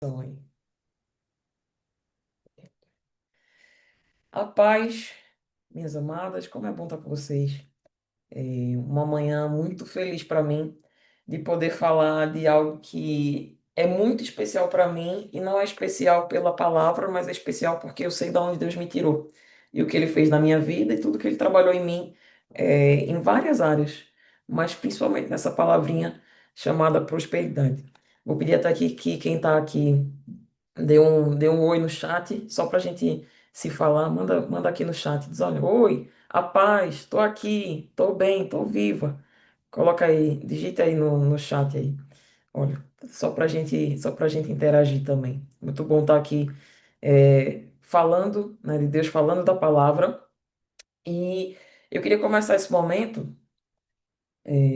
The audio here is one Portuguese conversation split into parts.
Oi. A paz, minhas amadas, como é bom estar com vocês. Uma manhã muito feliz para mim de poder falar de algo que é muito especial para mim e não é especial pela palavra, mas é especial porque eu sei de onde Deus me tirou e o que Ele fez na minha vida e tudo que Ele trabalhou em mim, em várias áreas, mas principalmente nessa palavrinha chamada prosperidade. Vou pedir até que quem está aqui dê um oi no chat, só para a gente se falar. Manda aqui no chat, diz, olha, oi, a paz, tô aqui, tô bem, tô viva. Coloca aí, digita aí no chat aí. Olha, só pra gente interagir também. Muito bom estar aqui falando, né, de Deus, falando da palavra. E eu queria começar esse momento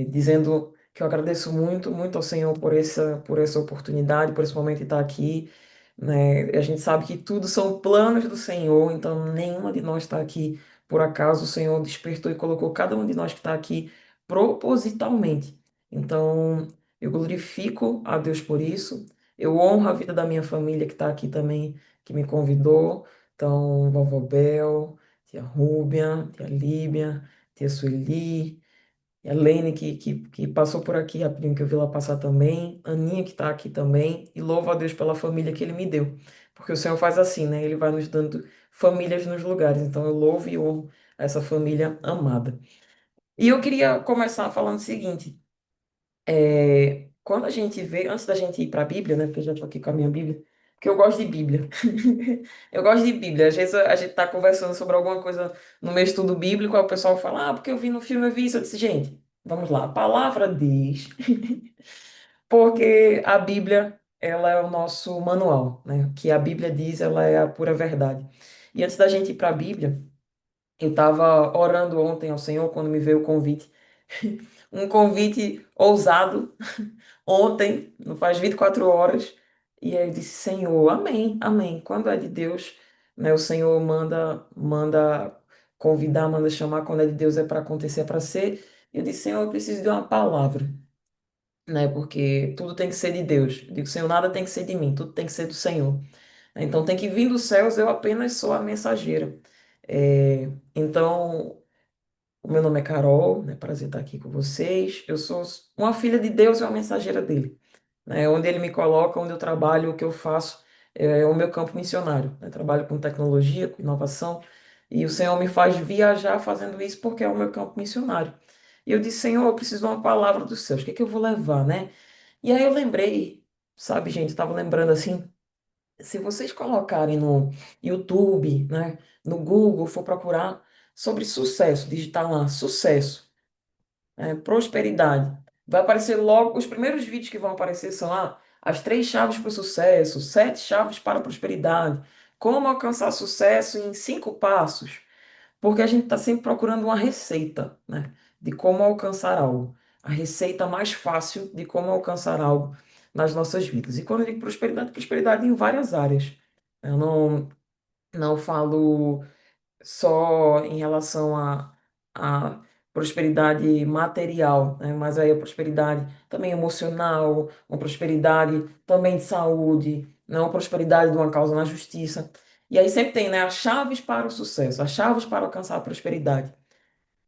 dizendo que eu agradeço muito, muito ao Senhor por essa oportunidade, por esse momento de estar aqui, né? A gente sabe que tudo são planos do Senhor, então nenhuma de nós está aqui por acaso. O Senhor despertou e colocou cada um de nós que está aqui propositalmente. Então, eu glorifico a Deus por isso. Eu honro a vida da minha família que está aqui também, que me convidou. Então, vovó Bel, tia Rúbia, tia Líbia, tia Sueli, e a Lene, que passou por aqui, a prima que eu vi lá passar também, Aninha, que está aqui também, e louvo a Deus pela família que Ele me deu. Porque o Senhor faz assim, né? Ele vai nos dando famílias nos lugares. Então eu louvo e honro essa família amada. E eu queria começar falando o seguinte: quando a gente vê, antes da gente ir para a Bíblia, né? Porque eu já estou aqui com a minha Bíblia, porque eu gosto de Bíblia. Eu gosto de Bíblia. Às vezes a gente está conversando sobre alguma coisa no meu estudo bíblico, aí o pessoal fala, porque eu vi no filme, eu vi isso. Eu disse, gente, vamos lá, a palavra diz, porque a Bíblia, ela é o nosso manual, né? O que a Bíblia diz, ela é a pura verdade. E antes da gente ir para a Bíblia, eu estava orando ontem ao Senhor quando me veio o convite. Um convite ousado ontem, não faz 24 horas, e aí eu disse, Senhor, amém, amém. Quando é de Deus, né, o Senhor manda convidar, manda chamar, quando é de Deus é para acontecer, é para ser. E eu disse, Senhor, eu preciso de uma palavra, né, porque tudo tem que ser de Deus. Eu digo, Senhor, nada tem que ser de mim, tudo tem que ser do Senhor. Então tem que vir dos céus, eu apenas sou a mensageira. Então, o meu nome é Carol, né? Prazer estar aqui com vocês. Eu sou uma filha de Deus e uma mensageira dele, né? Onde ele me coloca, onde eu trabalho, o que eu faço é o meu campo missionário, né? Trabalho com tecnologia, com inovação, e o Senhor me faz viajar fazendo isso porque é o meu campo missionário. E eu disse, Senhor, eu preciso de uma palavra dos céus, o que é que eu vou levar, né? E aí eu lembrei, sabe, gente, eu estava lembrando assim, se vocês colocarem no YouTube, né, no Google, for procurar sobre sucesso, digitar lá, sucesso, prosperidade, vai aparecer logo, os primeiros vídeos que vão aparecer são as 3 chaves para o sucesso, 7 chaves para a prosperidade, como alcançar sucesso em 5 passos, porque a gente está sempre procurando uma receita, né, de como alcançar algo, a receita mais fácil de como alcançar algo nas nossas vidas. E quando eu digo prosperidade, prosperidade em várias áreas. Eu não falo só em relação à prosperidade material, né? Mas aí a prosperidade também emocional, uma prosperidade também de saúde, não uma prosperidade de uma causa na justiça. E aí sempre tem, né, as chaves para o sucesso, as chaves para alcançar a prosperidade.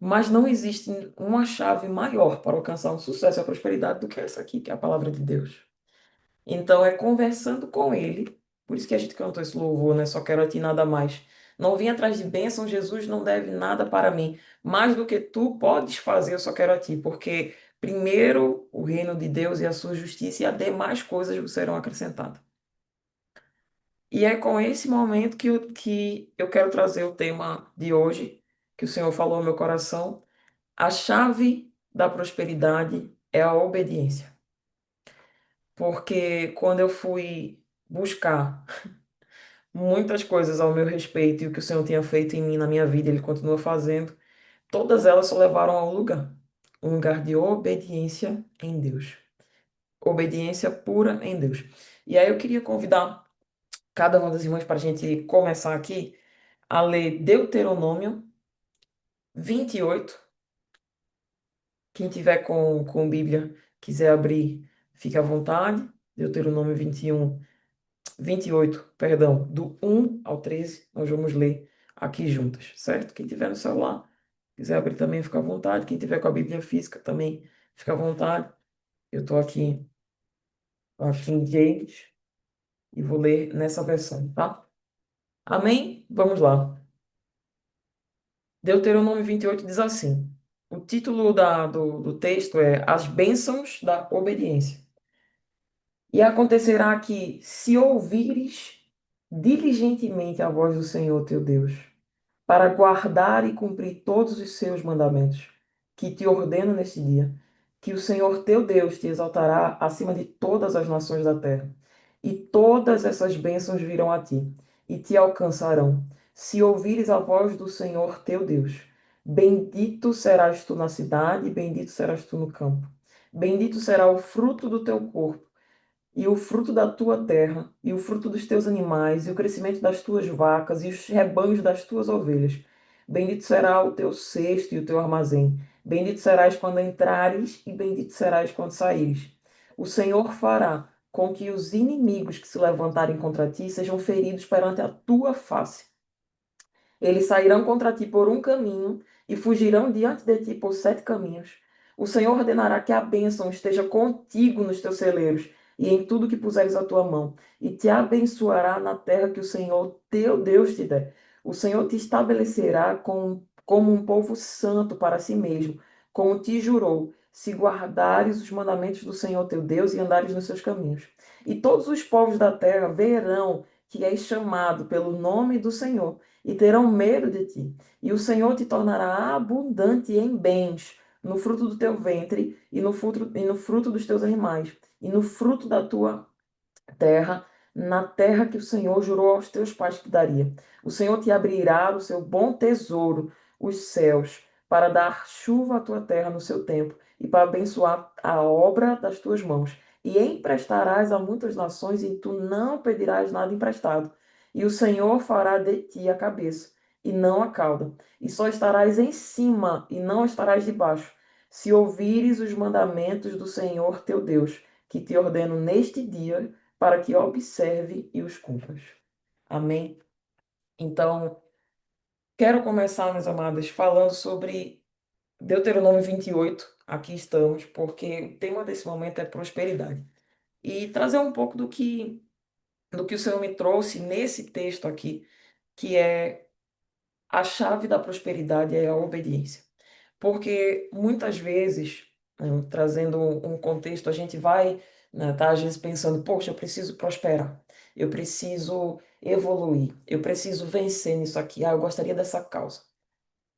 Mas não existe uma chave maior para alcançar um sucesso e a prosperidade do que essa aqui, que é a palavra de Deus. Então é conversando com Ele. Por isso que a gente cantou esse louvor, né? Só quero a ti nada mais. Não vim atrás de bênção, Jesus não deve nada para mim. Mais do que tu podes fazer, eu só quero a ti. Porque primeiro o reino de Deus e a sua justiça e as demais coisas vos serão acrescentadas. E é com esse momento que eu quero trazer o tema de hoje, que o Senhor falou ao meu coração. A chave da prosperidade é a obediência. Porque quando eu fui buscar muitas coisas ao meu respeito e o que o Senhor tinha feito em mim, na minha vida, Ele continua fazendo. Todas elas só levaram a um lugar de obediência em Deus. Obediência pura em Deus. E aí eu queria convidar cada uma das irmãs para a gente começar aqui a ler Deuteronômio 28. Quem tiver com Bíblia, quiser abrir, fique à vontade. Deuteronômio 21. 28, perdão, do 1 ao 13, nós vamos ler aqui juntas, certo? Quem tiver no celular, quiser abrir também, fica à vontade. Quem tiver com a Bíblia física também, fica à vontade. Eu estou aqui em James e vou ler nessa versão, tá? Amém? Vamos lá. Deuteronômio 28 diz assim: o título do texto é As Bênçãos da Obediência. E acontecerá que, se ouvires diligentemente a voz do Senhor teu Deus, para guardar e cumprir todos os seus mandamentos, que te ordeno neste dia, que o Senhor teu Deus te exaltará acima de todas as nações da terra, e todas essas bênçãos virão a ti, e te alcançarão, se ouvires a voz do Senhor teu Deus. Bendito serás tu na cidade, e bendito serás tu no campo. Bendito será o fruto do teu corpo e o fruto da tua terra, e o fruto dos teus animais, e o crescimento das tuas vacas, e os rebanhos das tuas ovelhas. Bendito será o teu cesto e o teu armazém. Bendito serás quando entrares, e bendito serás quando saíres. O Senhor fará com que os inimigos que se levantarem contra ti sejam feridos perante a tua face. Eles sairão contra ti por um caminho e fugirão diante de ti por 7 caminhos. O Senhor ordenará que a bênção esteja contigo nos teus celeiros e em tudo que puseres a tua mão, e te abençoará na terra que o Senhor teu Deus te der. O Senhor te estabelecerá como um povo santo para si mesmo, como te jurou, se guardares os mandamentos do Senhor teu Deus e andares nos seus caminhos. E todos os povos da terra verão que és chamado pelo nome do Senhor e terão medo de ti. E o Senhor te tornará abundante em bens, no fruto do teu ventre e no fruto dos teus animais, e no fruto da tua terra, na terra que o Senhor jurou aos teus pais que daria. O Senhor te abrirá o seu bom tesouro, os céus, para dar chuva à tua terra no seu tempo, e para abençoar a obra das tuas mãos. E emprestarás a muitas nações, e tu não pedirás nada emprestado. E o Senhor fará de ti a cabeça, e não a cauda. E só estarás em cima, e não estarás debaixo, se ouvires os mandamentos do Senhor teu Deus, que te ordeno neste dia, para que observe e os cumpras. Amém? Então, quero começar, meus amados, falando sobre Deuteronômio 28. Aqui estamos, porque o tema desse momento é prosperidade. E trazer um pouco do que o Senhor me trouxe nesse texto aqui, que é a chave da prosperidade é a obediência. Porque muitas vezes, trazendo um contexto, a gente vai, né, tá, às vezes pensando, poxa, eu preciso prosperar, eu preciso evoluir, eu preciso vencer nisso aqui, eu gostaria dessa causa.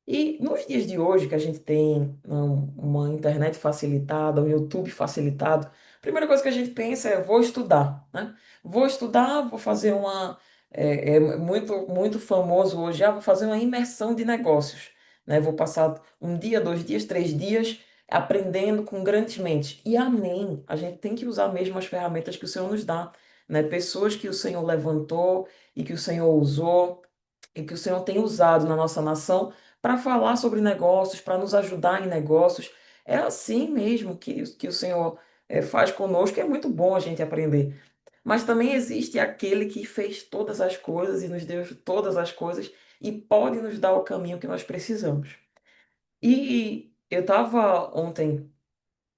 E nos dias de hoje, que a gente tem uma internet facilitada, um YouTube facilitado, a primeira coisa que a gente pensa é, vou estudar, né? Vou estudar, vou fazer é muito, muito famoso hoje, vou fazer uma imersão de negócios, né? Vou passar um dia, 2 dias, 3 dias aprendendo com grandes mentes. E amém, a gente tem que usar mesmo as ferramentas que o Senhor nos dá, né? Pessoas que o Senhor levantou e que o Senhor usou e que o Senhor tem usado na nossa nação para falar sobre negócios, para nos ajudar em negócios. É assim mesmo que o Senhor faz conosco, é muito bom a gente aprender. Mas também existe aquele que fez todas as coisas e nos deu todas as coisas e pode nos dar o caminho que nós precisamos. E eu estava ontem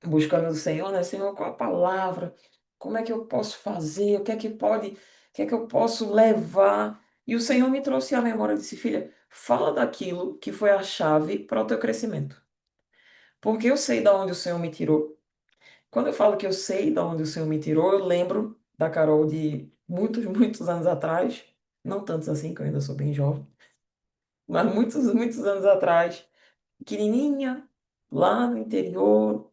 buscando o Senhor, né? Senhor, qual a palavra? Como é que eu posso fazer? O que é que eu posso levar? E o Senhor me trouxe à memória e disse, filha, fala daquilo que foi a chave para o teu crescimento. Porque eu sei da onde o Senhor me tirou. Quando eu falo que eu sei da onde o Senhor me tirou, eu lembro da Carol de muitos, muitos anos atrás, não tantos assim, que eu ainda sou bem jovem, mas muitos, muitos anos atrás, pequenininha, lá no interior,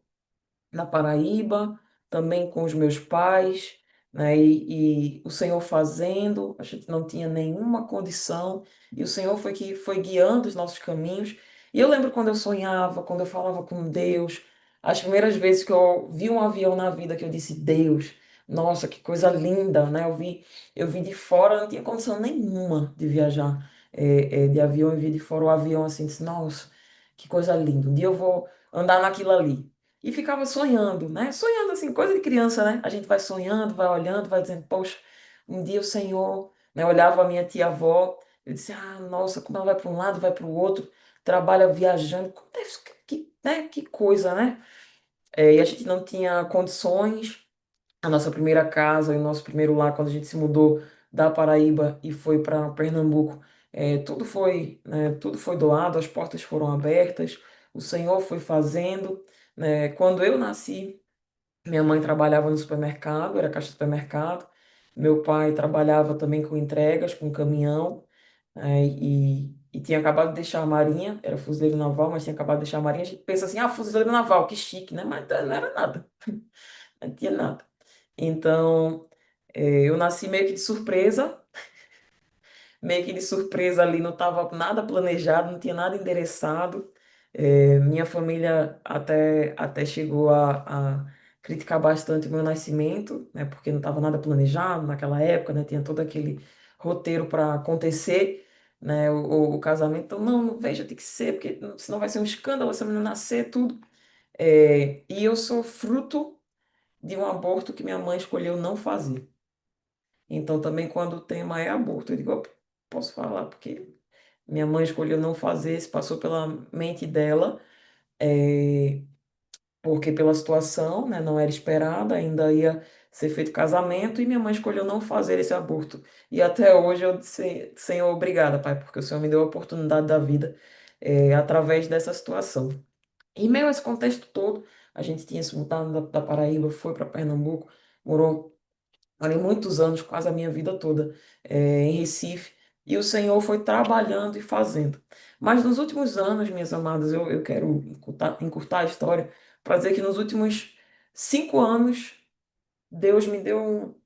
na Paraíba, também com os meus pais, né? E o Senhor fazendo, a gente não tinha nenhuma condição, e o Senhor foi que foi guiando os nossos caminhos. E eu lembro quando eu sonhava, quando eu falava com Deus, as primeiras vezes que eu vi um avião na vida, que eu disse, Deus, nossa, que coisa linda, né? Eu vi de fora, não tinha condição nenhuma de viajar de avião, eu vi de fora o avião assim, disse, nossa, que coisa linda, um dia eu vou andar naquilo ali. E ficava sonhando, né? Sonhando assim, coisa de criança, né? A gente vai sonhando, vai olhando, vai dizendo, poxa, Um dia o Senhor, né, olhava a minha tia-avó, eu disse, ah, nossa, como ela vai para um lado, vai para o outro, trabalha viajando, que coisa, né? E a gente não tinha condições, a nossa primeira casa e o nosso primeiro lar, quando a gente se mudou da Paraíba e foi para Pernambuco, tudo foi doado, as portas foram abertas, o Senhor foi fazendo, né? Quando eu nasci, minha mãe trabalhava no supermercado, era caixa de supermercado. Meu pai trabalhava também com entregas, com caminhão, e tinha acabado de deixar a Marinha, era fuzileiro naval, mas tinha acabado de deixar a Marinha. A gente pensa assim, ah, fuzileiro naval, que chique, né? Mas não era nada, não tinha nada. Então, eu nasci meio que de surpresa ali, não estava nada planejado, não tinha nada endereçado. Minha família até chegou a criticar bastante o meu nascimento, né, porque não estava nada planejado naquela época, né, tinha todo aquele roteiro para acontecer, né, o casamento. Então, não, não veja, tem que ser, porque senão vai ser um escândalo essa menina nascer, tudo. E eu sou fruto de um aborto que minha mãe escolheu não fazer. Então, também quando o tema é aborto, eu digo, "Opa, posso falar, porque minha mãe escolheu não fazer, se passou pela mente dela, é, porque pela situação, né, não era esperada, ainda ia ser feito casamento, e minha mãe escolheu não fazer esse aborto. E até hoje eu disse, Senhor, obrigada, Pai, porque o Senhor me deu a oportunidade da vida, através dessa situação. Em meio a esse contexto todo, a gente tinha se mudado da Paraíba, foi para Pernambuco, morou. Morei muitos anos, quase a minha vida toda, em Recife, e o Senhor foi trabalhando e fazendo. Mas nos últimos anos, minhas amadas, eu quero encurtar a história para dizer que nos últimos 5 anos, Deus me deu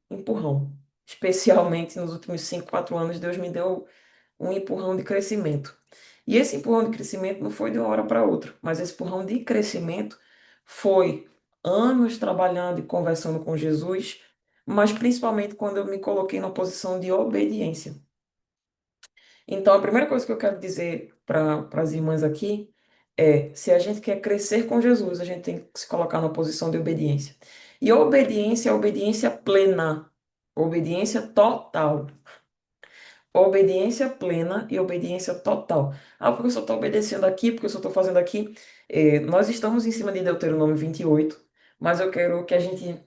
um empurrão. Especialmente nos últimos 5, 4 anos, Deus me deu um empurrão de crescimento. E esse empurrão de crescimento não foi de uma hora para outra, mas esse empurrão de crescimento foi anos trabalhando e conversando com Jesus, mas principalmente quando eu me coloquei na posição de obediência. Então, a primeira coisa que eu quero dizer para as irmãs aqui é: se a gente quer crescer com Jesus, a gente tem que se colocar na posição de obediência. E obediência é obediência plena, obediência total. Obediência plena e obediência total. Ah, porque eu só estou obedecendo aqui, porque eu só estou fazendo aqui. Nós estamos em cima de Deuteronômio 28, mas eu quero que a gente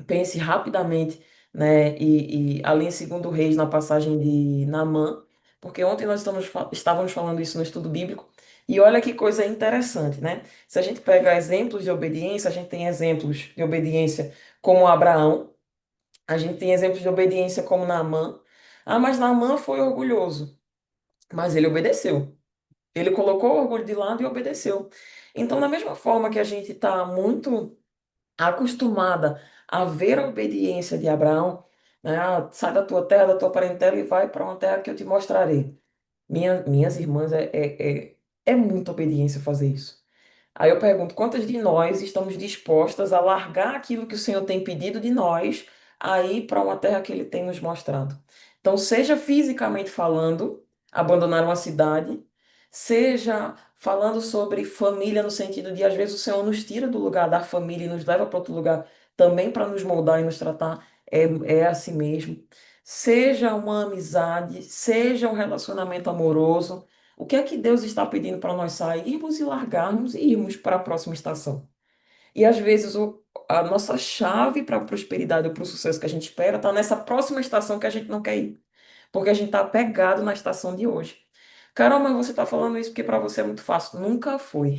pense rapidamente, né, e ali em Segundo Reis, na passagem de Naamã, porque ontem nós estávamos falando isso no estudo bíblico, e olha que coisa interessante, né? Se a gente pega exemplos de obediência, a gente tem exemplos de obediência como Abraão, a gente tem exemplos de obediência como Naamã. Ah, mas Naamã foi orgulhoso, mas ele obedeceu. Ele colocou o orgulho de lado e obedeceu. Então, da mesma forma que a gente está muito acostumada a ver a obediência de Abraão, né? Ah, sai da tua terra, da tua parentela e vai para uma terra que eu te mostrarei. Minhas irmãs, é muita obediência fazer isso. Aí eu pergunto, quantas de nós estamos dispostas a largar aquilo que o Senhor tem pedido de nós, a ir para uma terra que Ele tem nos mostrado? Então, seja fisicamente falando, abandonar uma cidade, seja falando sobre família no sentido de, às vezes, o Senhor nos tira do lugar da família e nos leva para outro lugar também para nos moldar e nos tratar, é assim mesmo. Seja uma amizade, seja um relacionamento amoroso. O que é que Deus está pedindo para nós sairmos e largarmos e irmos para a próxima estação? E às vezes a nossa chave para a prosperidade ou para o sucesso que a gente espera está nessa próxima estação que a gente não quer ir, porque a gente está apegado na estação de hoje. Carol, mas você está falando isso porque para você é muito fácil. Nunca foi.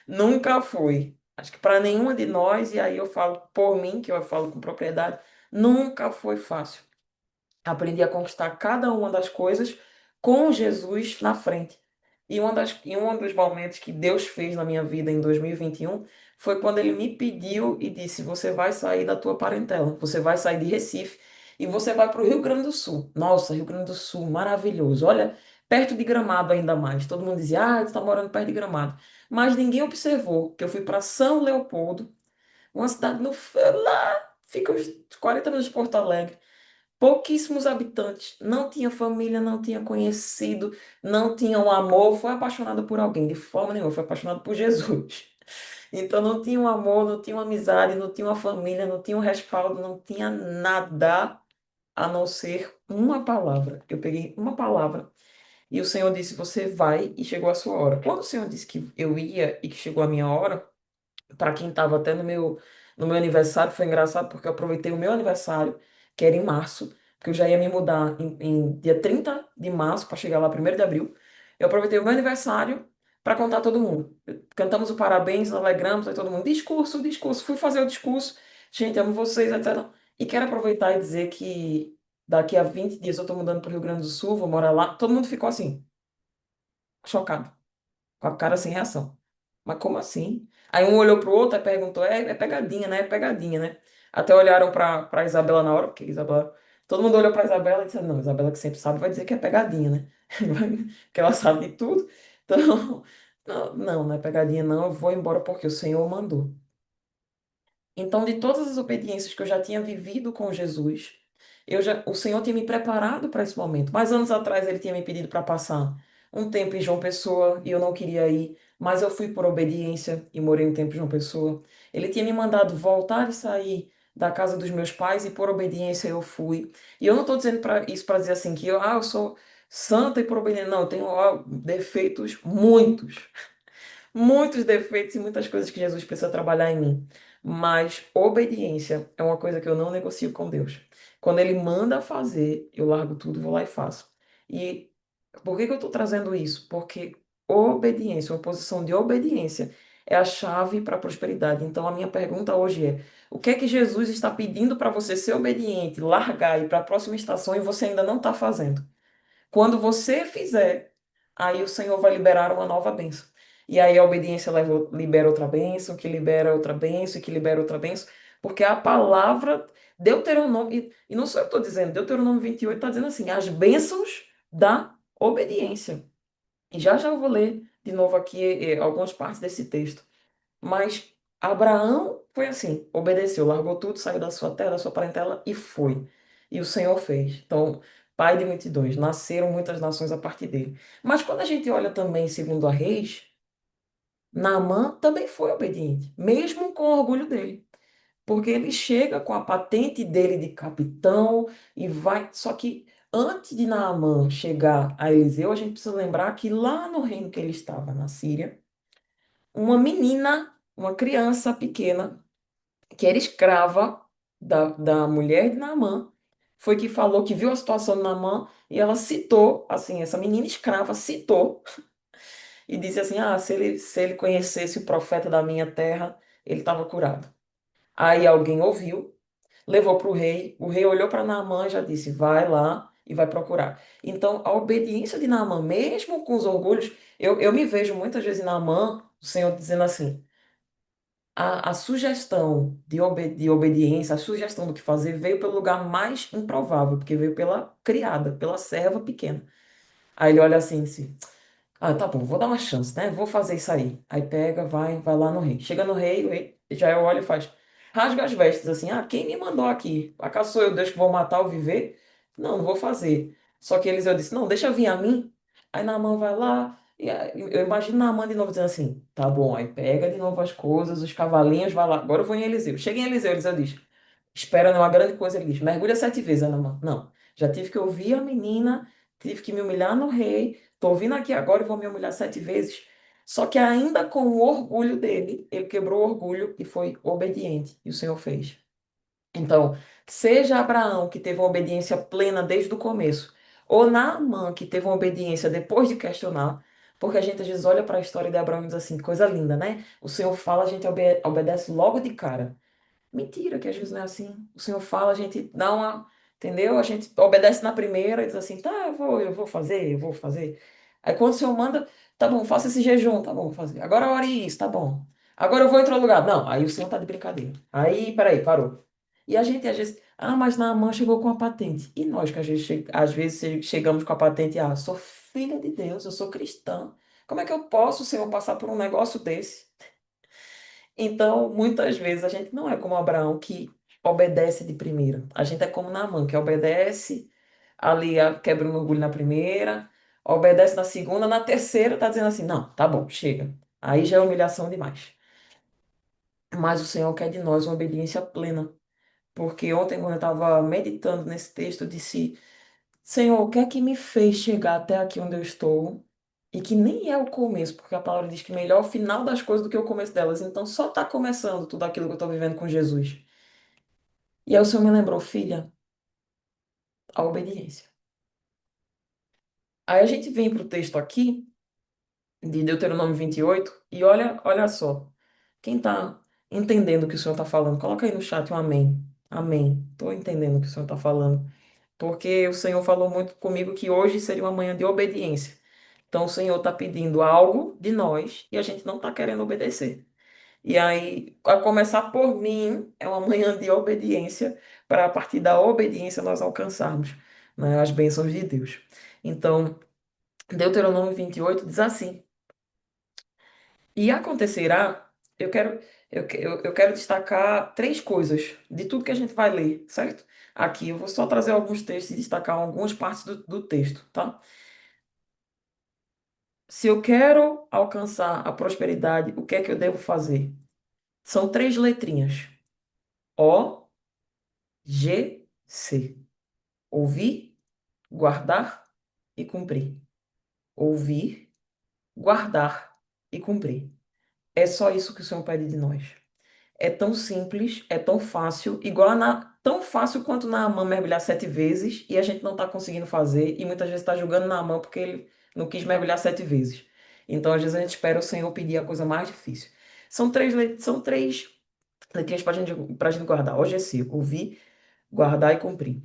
Nunca foi. Acho que para nenhuma de nós, e aí eu falo por mim, que eu falo com propriedade, nunca foi fácil. Aprendi a conquistar cada uma das coisas com Jesus na frente. E um dos momentos que Deus fez na minha vida em 2021 foi quando Ele me pediu e disse: Você vai sair da tua parentela, você vai sair de Recife e você vai para o Rio Grande do Sul. Nossa, Rio Grande do Sul, maravilhoso. Olha, perto de Gramado ainda mais. Todo mundo dizia: Ah, tu está morando perto de Gramado. Mas ninguém observou que eu fui para São Leopoldo, uma cidade lá, fica uns 40 minutos de Porto Alegre, pouquíssimos habitantes, não tinha família, não tinha conhecido, não tinha um amor, foi apaixonado por alguém, de forma nenhuma, foi apaixonado por Jesus. Então não tinha um amor, não tinha uma amizade, não tinha uma família, não tinha um respaldo, não tinha nada. a não ser uma palavra. Eu peguei uma palavra e o Senhor disse: Você vai e chegou a sua hora. Quando o Senhor disse que eu ia e que chegou a minha hora, para quem estava até no meu aniversário, foi engraçado porque eu aproveitei o meu aniversário, que era em março, porque eu já ia me mudar em dia 30 de março para chegar lá 1º de abril. Eu aproveitei o meu aniversário para contar a todo mundo. Cantamos o parabéns, alegramos, aí todo mundo, discurso, discurso. Fui fazer o discurso, gente, amo vocês, etc. E quero aproveitar e dizer que daqui a 20 dias eu estou mudando para o Rio Grande do Sul, vou morar lá. Todo mundo ficou assim, chocado, com a cara sem reação. Mas como assim? Aí um olhou pro outro e perguntou: é pegadinha, né? É pegadinha, né? Até olharam pra Isabela na hora, porque Isabela. Todo mundo olhou pra Isabela e disse: não, Isabela que sempre sabe vai dizer que é pegadinha, né? Que ela sabe de tudo. Então, não é pegadinha, não. Eu vou embora porque o Senhor mandou. Então, de todas as obediências que eu já tinha vivido com Jesus, o Senhor tinha me preparado para esse momento. Mas anos atrás ele tinha me pedido para passar um tempo em João Pessoa e eu não queria ir, mas eu fui por obediência e morei um tempo em João Pessoa. Ele tinha me mandado voltar e sair da casa dos meus pais e por obediência eu fui. E eu não estou dizendo isso para dizer assim que eu sou santa e por obediência. Não, eu tenho defeitos muitos, muitos defeitos e muitas coisas que Jesus precisa trabalhar em mim. Mas obediência é uma coisa que eu não negocio com Deus. Quando Ele manda fazer, eu largo tudo, vou lá e faço. E por que que eu estou trazendo isso? Porque obediência, uma posição de obediência, é a chave para a prosperidade. Então, a minha pergunta hoje é: o que é que Jesus está pedindo para você ser obediente, largar e ir para a próxima estação e você ainda não está fazendo? Quando você fizer, aí o Senhor vai liberar uma nova bênção. E aí a obediência libera outra bênção, que libera outra bênção, que libera outra bênção, porque a palavra Deuteronômio, e não sou eu que estou dizendo, Deuteronômio 28 está dizendo assim, as bênçãos da obediência. E já já eu vou ler de novo aqui algumas partes desse texto. Mas Abraão foi assim, obedeceu, largou tudo, saiu da sua terra, da sua parentela e foi. E o Senhor fez. Então, pai de multidões, nasceram muitas nações a partir dele. Mas quando a gente olha também segundo a Reis, Naamã também foi obediente, mesmo com o orgulho dele. Porque ele chega com a patente dele de capitão e vai. Só que antes de Naamã chegar a Eliseu, a gente precisa lembrar que lá no reino que ele estava, na Síria, uma menina, uma criança pequena, que era escrava da mulher de Naamã, foi que falou que viu a situação de Naamã e ela citou, assim, essa menina escrava citou e disse assim: se ele conhecesse o profeta da minha terra, ele estava curado. Aí alguém ouviu, levou para o rei olhou para Naamã e já disse: vai lá e vai procurar. Então, a obediência de Naamã, mesmo com os orgulhos, eu me vejo muitas vezes em Naamã, o Senhor dizendo assim. A sugestão de obediência, a sugestão do que fazer veio pelo lugar mais improvável, porque veio pela criada, pela serva pequena. Aí ele olha assim, assim, tá bom, vou dar uma chance, né? Vou fazer isso aí. Aí pega, vai lá no rei. Chega no rei, o rei já olha e faz, rasga as vestes, assim, quem me mandou aqui? Acaso sou eu, Deus, que vou matar ou viver? Não, não vou fazer. Só que Eliseu disse, não, deixa vir a mim. Aí Naamã vai lá, e aí, eu imagino Naamã de novo dizendo assim, tá bom, aí pega de novo as coisas, os cavalinhos, vai lá, agora eu vou em Eliseu. Chega em Eliseu, Eliseu diz, espera, não é uma grande coisa, ele diz, mergulha 7 vezes, aí Naamã, não, já tive que ouvir a menina, tive que me humilhar no rei, tô vindo aqui agora e vou me humilhar 7 vezes. Só que ainda com o orgulho dele, ele quebrou o orgulho e foi obediente, e o Senhor fez. Então, seja Abraão, que teve uma obediência plena desde o começo, ou Naamã, que teve uma obediência depois de questionar, porque a gente às vezes olha para a história de Abraão e diz assim, coisa linda, né? O Senhor fala, a gente obedece logo de cara. Mentira, que às vezes não é assim. O Senhor fala, a gente dá uma, entendeu? A gente obedece na primeira e diz assim, tá, eu vou fazer, eu vou fazer. Aí quando o Senhor manda, tá bom, faça esse jejum, tá bom, vou fazer. Agora ore isso, tá bom. Agora eu vou em outro lugar. Não, aí o Senhor tá de brincadeira. Aí, peraí, parou. E a gente às vezes, mas Naamã chegou com a patente. E nós que às vezes chegamos com a patente, sou filha de Deus, eu sou cristã. Como é que eu posso, Senhor, passar por um negócio desse? Então, muitas vezes a gente não é como Abraão, que obedece de primeira. A gente é como Naamã, que obedece ali, quebra um orgulho na primeira, obedece na segunda, na terceira tá dizendo assim, não, tá bom, chega. Aí já é humilhação demais. Mas o Senhor quer de nós uma obediência plena. Porque ontem, quando eu estava meditando nesse texto, eu disse: Senhor, o que é que me fez chegar até aqui onde eu estou? E que nem é o começo, porque a palavra diz que melhor é o final das coisas do que o começo delas. Então só está começando tudo aquilo que eu estou vivendo com Jesus. E aí o Senhor me lembrou, filha, a obediência. Aí a gente vem para o texto aqui, de Deuteronômio 28, e olha só. Quem está entendendo o que o Senhor está falando, coloca aí no chat um amém. Amém. Estou entendendo o que o Senhor está falando. Porque o Senhor falou muito comigo que hoje seria uma manhã de obediência. Então o Senhor está pedindo algo de nós e a gente não está querendo obedecer. E aí, a começar por mim, é uma manhã de obediência, para a partir da obediência nós alcançarmos, né, as bênçãos de Deus. Então, Deuteronômio 28 diz assim: E acontecerá, eu quero destacar três coisas de tudo que a gente vai ler, certo? Aqui eu vou só trazer alguns textos e destacar algumas partes do texto, tá? Se eu quero alcançar a prosperidade, o que é que eu devo fazer? São três letrinhas: O, G, C. Ouvir, guardar e cumprir. Ouvir, guardar e cumprir. É só isso que o Senhor pede de nós. É tão simples, é tão fácil, tão fácil quanto Naamã mergulhar 7 vezes e a gente não está conseguindo fazer e muitas vezes está julgando Naamã porque ele não quis mergulhar 7 vezes. Então, às vezes, a gente espera o Senhor pedir a coisa mais difícil. São três letrinhas para a gente guardar. Hoje é 5. Ouvir, guardar e cumprir.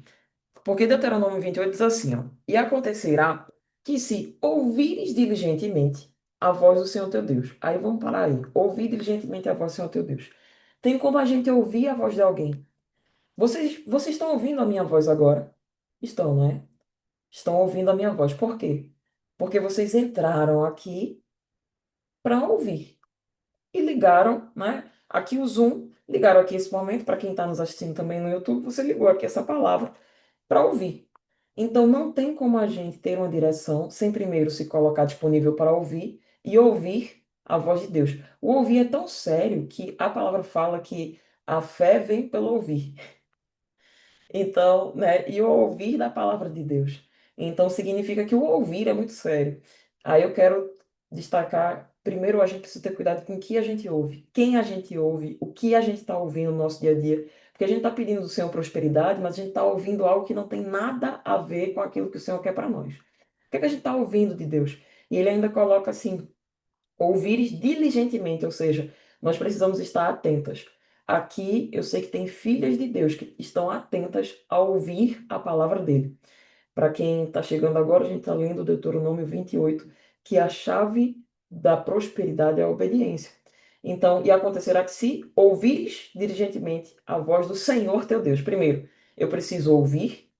Porque Deuteronômio 28 diz assim, ó: E acontecerá que se ouvires diligentemente a voz do Senhor teu Deus. Aí vamos parar aí. Ouvir diligentemente a voz do Senhor teu Deus. Tem como a gente ouvir a voz de alguém. Vocês estão ouvindo a minha voz agora? Estão, não é? Estão ouvindo a minha voz. Por quê? Porque vocês entraram aqui para ouvir. E ligaram, né? Aqui o Zoom, ligaram aqui esse momento, para quem está nos assistindo também no YouTube, você ligou aqui essa palavra para ouvir. Então, não tem como a gente ter uma direção sem primeiro se colocar disponível para ouvir e ouvir a voz de Deus. O ouvir é tão sério que a palavra fala que a fé vem pelo ouvir. Então, né, e o ouvir da palavra de Deus. Então, significa que o ouvir é muito sério. Aí eu quero destacar, primeiro, a gente precisa ter cuidado com o que a gente ouve, quem a gente ouve, o que a gente está ouvindo no nosso dia a dia. Porque a gente está pedindo do Senhor prosperidade, mas a gente está ouvindo algo que não tem nada a ver com aquilo que o Senhor quer para nós. O que é que a gente está ouvindo de Deus? E ele ainda coloca assim: ouvires diligentemente, ou seja, nós precisamos estar atentas. Aqui eu sei que tem filhas de Deus que estão atentas a ouvir a palavra dele. Para quem está chegando agora, a gente está lendo Deuteronômio 28, que a chave da prosperidade é a obediência. Então, e acontecerá que se ouvires diligentemente a voz do Senhor teu Deus, primeiro, eu preciso ouvir,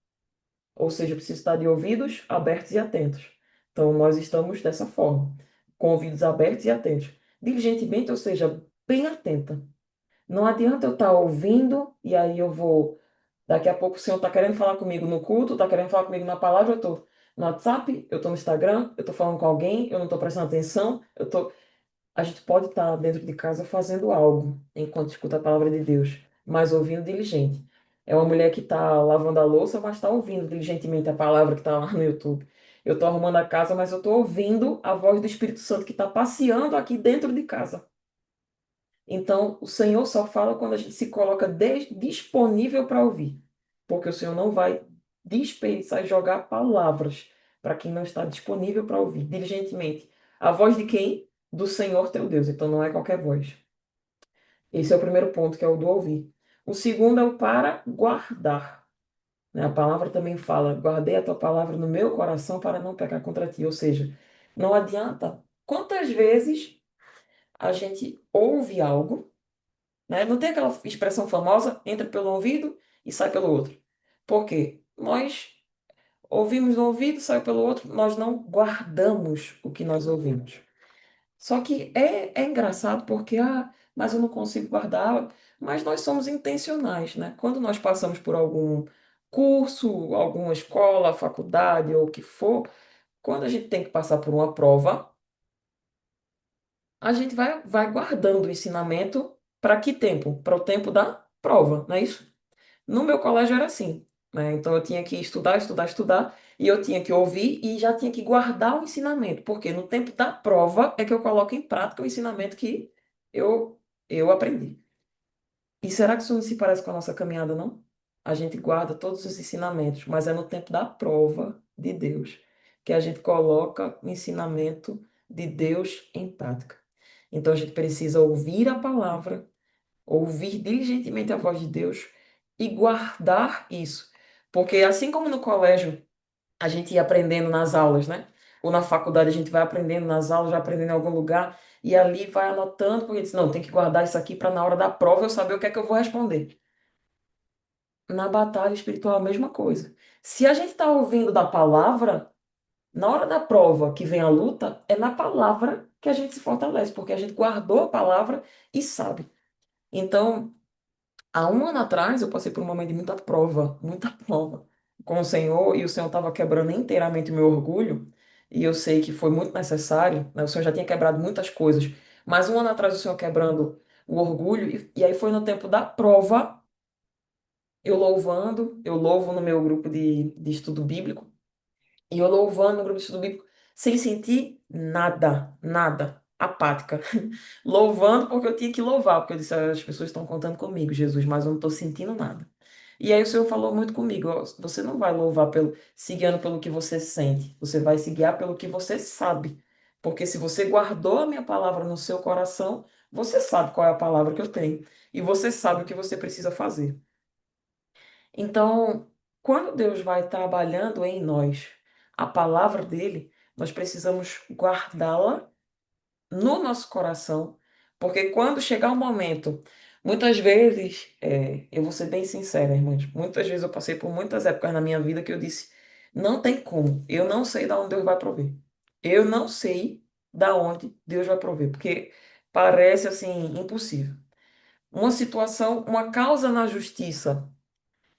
ou seja, eu preciso estar de ouvidos abertos e atentos. Então, nós estamos dessa forma, com ouvidos abertos e atentos. Diligentemente, ou seja, bem atenta. Não adianta eu estar ouvindo e aí eu vou. Daqui a pouco o Senhor está querendo falar comigo no culto, está querendo falar comigo na palavra, eu estou no WhatsApp, eu estou no Instagram, eu estou falando com alguém, eu não estou prestando atenção, eu tô. A gente pode estar dentro de casa fazendo algo enquanto escuta a palavra de Deus, mas ouvindo diligente. É uma mulher que está lavando a louça, mas está ouvindo diligentemente a palavra que está lá no YouTube. Eu estou arrumando a casa, mas eu estou ouvindo a voz do Espírito Santo que está passeando aqui dentro de casa. Então, o Senhor só fala quando a gente se coloca disponível para ouvir. Porque o Senhor não vai desperdiçar e jogar palavras para quem não está disponível para ouvir diligentemente. A voz de quem? Do Senhor teu Deus. Então, não é qualquer voz. Esse é o primeiro ponto, que é o do ouvir. O segundo é o para guardar, né? A palavra também fala: guardei a tua palavra no meu coração para não pecar contra ti. Ou seja, não adianta. Quantas vezes a gente ouve algo, né? Não tem aquela expressão famosa, entra pelo ouvido e sai pelo outro. Por quê? Nós ouvimos no ouvido, sai pelo outro, nós não guardamos o que nós ouvimos. Só que é engraçado porque, mas eu não consigo guardar, mas nós somos intencionais, né? Quando nós passamos por algum curso, alguma escola, faculdade ou o que for, quando a gente tem que passar por uma prova, a gente vai guardando o ensinamento para que tempo? Para o tempo da prova, não é isso? No meu colégio era assim, né? Então eu tinha que estudar, estudar, estudar, e eu tinha que ouvir e já tinha que guardar o ensinamento, porque no tempo da prova é que eu coloco em prática o ensinamento que eu, eu aprendi. E será que isso não se parece com a nossa caminhada, não? A gente guarda todos os ensinamentos, mas é no tempo da prova de Deus que a gente coloca o ensinamento de Deus em prática. Então a gente precisa ouvir a palavra, ouvir diligentemente a voz de Deus e guardar isso. Porque assim como no colégio a gente ia aprendendo nas aulas, né? Ou na faculdade a gente vai aprendendo nas aulas, vai aprendendo em algum lugar, e ali vai anotando, porque diz, não, tem que guardar isso aqui para na hora da prova eu saber o que é que eu vou responder. Na batalha espiritual, a mesma coisa. Se a gente está ouvindo da palavra, na hora da prova que vem a luta, é na palavra que a gente se fortalece, porque a gente guardou a palavra e sabe. Então, há um ano atrás, eu passei por um momento de muita prova com o Senhor, e o Senhor estava quebrando inteiramente o meu orgulho, e eu sei que foi muito necessário, né? O Senhor já tinha quebrado muitas coisas, mas um ano atrás o Senhor quebrando o orgulho, e aí foi no tempo da prova, eu louvando, eu louvo no meu grupo de estudo bíblico, e eu louvando no grupo de estudo bíblico, sem sentir nada, nada, apática. Louvando porque eu tinha que louvar, porque eu disse, "Ah, as pessoas estão contando comigo, Jesus, mas eu não estou sentindo nada." E aí o Senhor falou muito comigo, ó, você não vai louvar se guiando pelo que você sente, você vai se guiar pelo que você sabe. Porque se você guardou a minha palavra no seu coração, você sabe qual é a palavra que eu tenho. E você sabe o que você precisa fazer. Então, quando Deus vai trabalhando em nós a palavra dele, nós precisamos guardá-la no nosso coração, porque quando chegar o momento, muitas vezes, eu vou ser bem sincera, irmãos, muitas vezes eu passei por muitas épocas na minha vida que eu disse, não tem como, eu não sei da onde Deus vai prover. Eu não sei da onde Deus vai prover, porque parece assim impossível. Uma situação, uma causa na justiça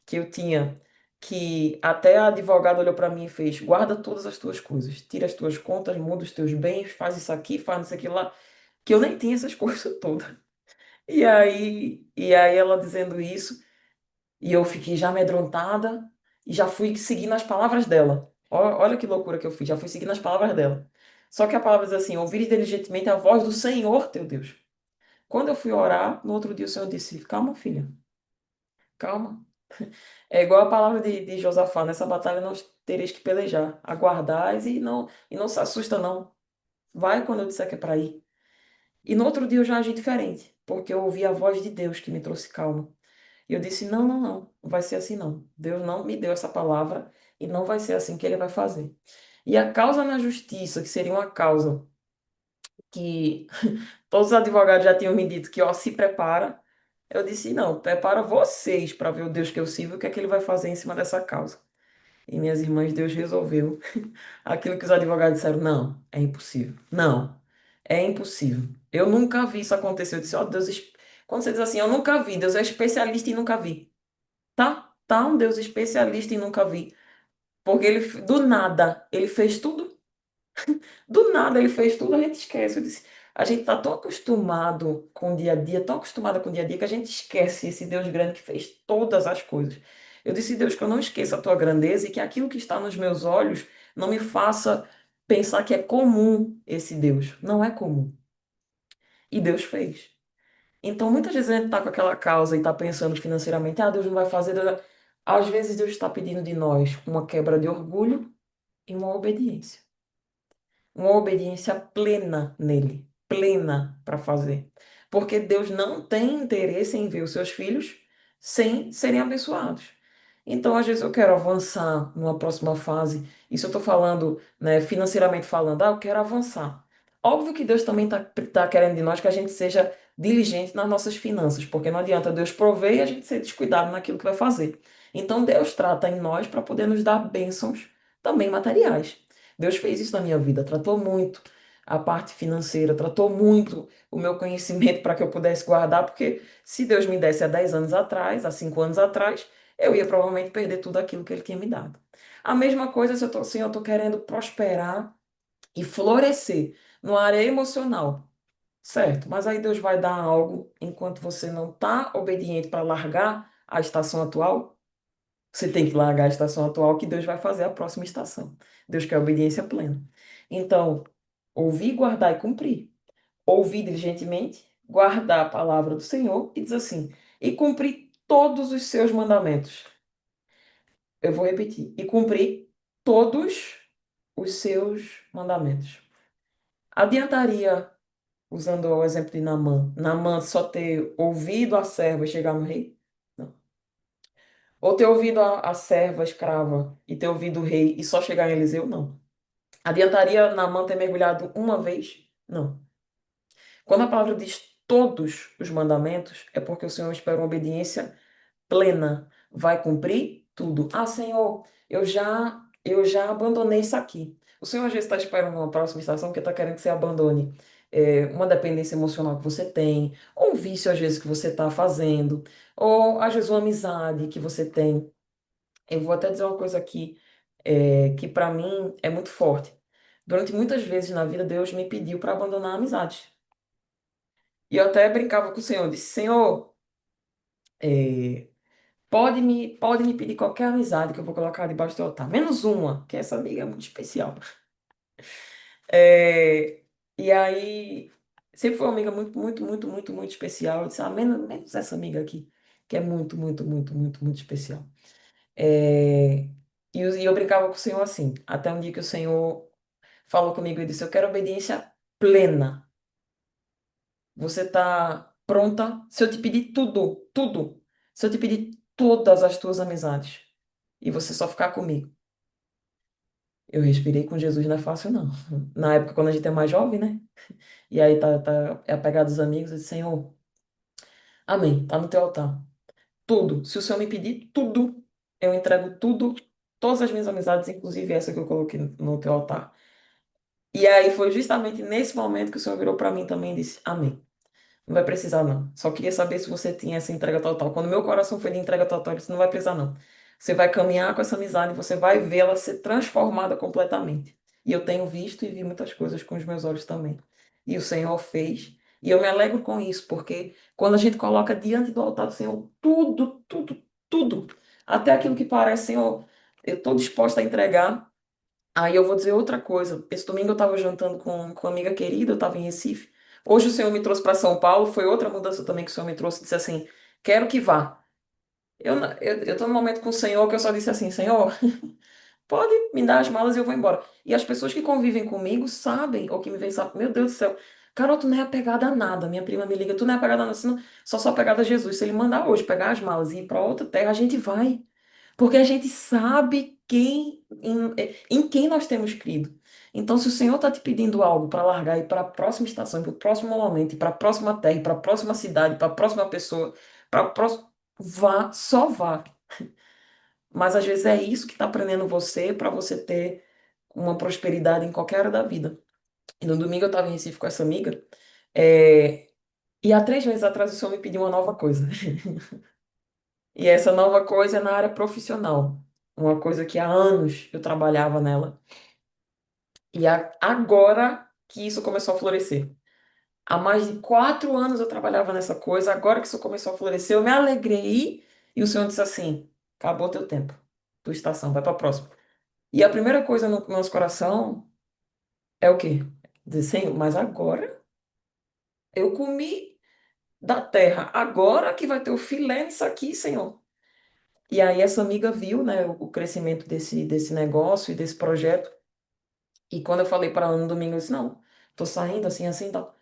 que eu tinha, que até a advogada olhou para mim e fez: guarda todas as tuas coisas, tira as tuas contas, muda os teus bens, faz isso aqui, faz isso aqui lá, que eu nem tinha essas coisas todas. E aí ela dizendo isso, e eu fiquei já amedrontada e já fui seguindo as palavras dela. Olha que loucura que eu fiz, já fui seguindo as palavras dela. Só que a palavra diz assim: ouvir diligentemente a voz do Senhor teu Deus. Quando eu fui orar, no outro dia o Senhor disse: calma, filha, calma. É igual a palavra de Josafá: nessa batalha não tereis que pelejar. Aguardais e não se assusta, não. Vai quando eu disser que é para ir. E no outro dia eu já agi diferente, porque eu ouvi a voz de Deus que me trouxe calma. E eu disse: não, não, não, não vai ser assim não. Deus não me deu essa palavra e não vai ser assim que ele vai fazer. E a causa na justiça, que seria uma causa que todos os advogados já tinham me dito que, ó, se prepara. Eu disse: não, prepara vocês para ver o Deus que eu sirvo e o que é que ele vai fazer em cima dessa causa. E minhas irmãs, Deus resolveu aquilo que os advogados disseram: não, é impossível. Não, é impossível. Eu nunca vi isso acontecer. Eu disse: ó, Deus, quando você diz assim, eu nunca vi, Deus é especialista em nunca vi. Tá? Tá um Deus especialista em nunca vi. Porque ele, do nada, ele fez tudo. Do nada ele fez tudo, a gente esquece. Eu disse, a gente tá tão acostumado com o dia a dia, tão acostumada com o dia a dia, que a gente esquece esse Deus grande que fez todas as coisas. Eu disse, Deus, que eu não esqueça a tua grandeza e que aquilo que está nos meus olhos não me faça pensar que é comum esse Deus. Não é comum. E Deus fez. Então, muitas vezes a gente está com aquela causa e está pensando financeiramente, Deus não vai fazer. Às vezes Deus está pedindo de nós uma quebra de orgulho e uma obediência. Uma obediência plena nele, plena para fazer. Porque Deus não tem interesse em ver os seus filhos sem serem abençoados. Então, às vezes eu quero avançar numa próxima fase. Isso eu estou falando, né, financeiramente falando, eu quero avançar. Óbvio que Deus também tá querendo de nós que a gente seja diligente nas nossas finanças, porque não adianta Deus prover e a gente ser descuidado naquilo que vai fazer. Então, Deus trata em nós para poder nos dar bênçãos também materiais. Deus fez isso na minha vida, tratou muito a parte financeira, tratou muito o meu conhecimento para que eu pudesse guardar, porque se Deus me desse há 10 anos atrás, há 5 anos atrás, eu ia provavelmente perder tudo aquilo que Ele tinha me dado. A mesma coisa se eu estou assim, eu tô querendo prosperar e florescer numa área emocional, certo? Mas aí Deus vai dar algo enquanto você não está obediente para largar a estação atual, você tem que largar a estação atual, que Deus vai fazer a próxima estação. Deus quer obediência plena. Então, ouvir, guardar e cumprir. Ouvir diligentemente, guardar a palavra do Senhor e diz assim, e cumprir todos os seus mandamentos. Eu vou repetir, e cumprir todos os seus mandamentos. Adiantaria, usando o exemplo de Naamã só ter ouvido a serva e chegar no rei? Não. Ou ter ouvido a serva escrava e ter ouvido o rei e só chegar em Eliseu? Não. Adiantaria Naamã ter mergulhado uma vez? Não. Quando a palavra diz todos os mandamentos, é porque o Senhor espera uma obediência plena. Vai cumprir tudo. Ah, Senhor, eu já abandonei isso aqui. O Senhor às vezes está esperando uma próxima estação porque está querendo que você abandone uma dependência emocional que você tem, ou um vício às vezes que você está fazendo, ou às vezes uma amizade que você tem. Eu vou até dizer uma coisa aqui que para mim é muito forte. Durante muitas vezes na vida, Deus me pediu para abandonar amizades. E eu até brincava com o Senhor, disse, Senhor, é, pode me pedir qualquer amizade que eu vou colocar debaixo do altar. Menos uma, que essa amiga é muito especial. É, e aí, sempre foi uma amiga muito, muito, muito, muito, muito especial. Eu disse, menos essa amiga aqui, que é muito, muito, muito, muito, muito especial. É, e eu brincava com o Senhor assim, até um dia que o Senhor falou comigo e disse, eu quero obediência plena. Você está pronta? Se eu te pedir tudo, tudo, se eu te pedir todas as tuas amizades, e você só ficar comigo. Eu respirei com Jesus, não é fácil, não. Na época, quando a gente é mais jovem, né? E aí é apegado dos amigos, eu disse, Senhor, amém, tá no teu altar. Tudo. Se o Senhor me pedir tudo, eu entrego tudo, todas as minhas amizades, inclusive essa que eu coloquei no teu altar. E aí foi justamente nesse momento que o Senhor virou para mim também e disse, amém. Não vai precisar, não. Só queria saber se você tinha essa entrega total. Quando meu coração foi de entrega total, eu disse, não vai precisar, não. Você vai caminhar com essa amizade, você vai vê-la ser transformada completamente. E eu tenho visto e vi muitas coisas com os meus olhos também. E o Senhor fez. E eu me alegro com isso, porque quando a gente coloca diante do altar do Senhor tudo, tudo, tudo, até aquilo que parece, Senhor, eu estou disposta a entregar. Aí eu vou dizer outra coisa. Esse domingo eu estava jantando com uma amiga querida, eu estava em Recife. Hoje o Senhor me trouxe para São Paulo, foi outra mudança também que o Senhor me trouxe. Disse assim: quero que vá. Eu tô num momento com o Senhor que eu só disse assim: Senhor, pode me dar as malas e eu vou embora. E as pessoas que convivem comigo sabem, ou que me veem, sabem, meu Deus do céu, Carol, tu não é apegada a nada. Minha prima me liga, tu não é apegada a nada, só sou apegada a Jesus. Se ele mandar hoje pegar as malas e ir para outra terra, a gente vai. Porque a gente sabe em quem nós temos crido. Então, se o Senhor está te pedindo algo para largar e para a próxima estação, para o próximo momento, para a próxima terra, para a próxima cidade, para a próxima pessoa, para o próximo. Vá, só vá. Mas às vezes é isso que está prendendo você para você ter uma prosperidade em qualquer área da vida. E no domingo eu estava em Recife com essa amiga, é, e há 3 meses atrás o Senhor me pediu uma nova coisa. E essa nova coisa é na área profissional. Uma coisa que há anos eu trabalhava nela. E agora que isso começou a florescer. Há mais de 4 anos eu trabalhava nessa coisa, agora que isso começou a florescer, eu me alegrei e o Senhor disse assim: acabou teu tempo, tua estação, vai para a próxima. E a primeira coisa no nosso coração é o quê? Dizer, Senhor, mas agora eu comi da terra, agora que vai ter o filé nisso aqui, Senhor. E aí essa amiga viu, né, o crescimento desse negócio e desse projeto. E quando eu falei para ela no domingo, eu disse, não, tô saindo assim, assim, tal.